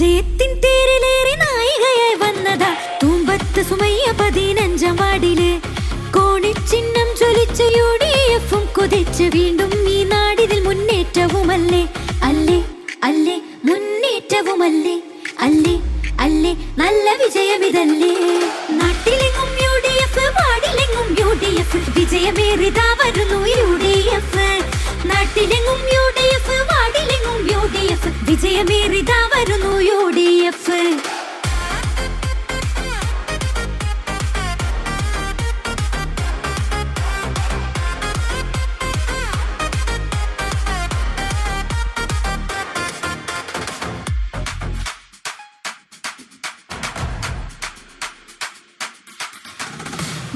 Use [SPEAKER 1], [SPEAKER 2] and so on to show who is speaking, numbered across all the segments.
[SPEAKER 1] വിജയത്തിൻ തേരിലേറി നായികയായി വന്നതാ തൂമ്പത്ത് സുമയ്യ 15-ാം വാർഡില്. കോണിച്ചിഹ്നം ജ്വലിച്ച UDF-ഉം കുതിച്ച് വീണ്ടും ഈ നാടിതിൽ മുന്നേറ്റവുമല്ലേ അല്ലേ അല്ലേ മുന്നേറ്റവുമല്ലേ അല്ലേ അല്ലേ നല്ല വിജയമിതല്ലേ. നാട്ടിലെങ്ങും UDF, വാർഡിലെങ്ങും UDF, വിജയമേറിതാ വരുന്നു UDF. നാട്ടിലെങ്ങും UDF, വാർഡിലെങ്ങും UDF, വിജയമേറിതാ വരുന്നു UDF.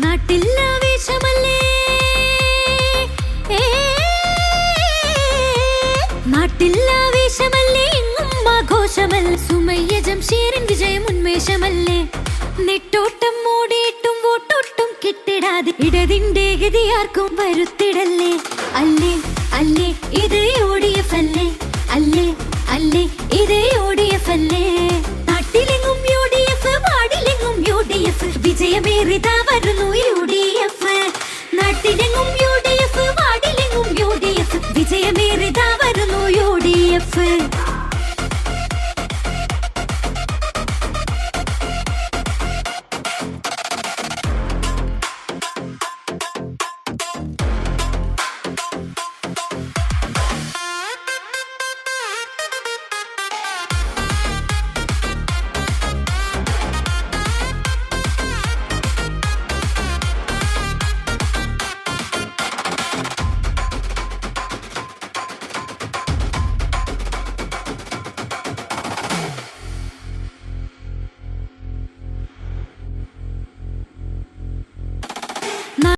[SPEAKER 1] നാട്ടിലാവേശമല്ലേ നാട്ടിലാവേശമല്ലേ എങ്ങും ആഘോഷമല്ലേ. സുമയ്യ ജംഷീറിൻ വിജയം ഉന്മേഷമല്ലേ. നെട്ടോട്ടം ഓടിയിട്ടും വോട്ടോട്ടും കിട്ടിടാതെ ഇടതിന്റെ ഗതിയാർക്കും വരുത്തിടല്ലേ അല്ലേ അല്ലേ ഇത് UDF അല്ലേ അല്ലേ അല്ലേ ഇത് UDF അല്ലേ. നാട്ടിലെങ്ങും UDF, വാർഡിലെങ്ങും UDF, വിജയമേറിതാ വരുന്നു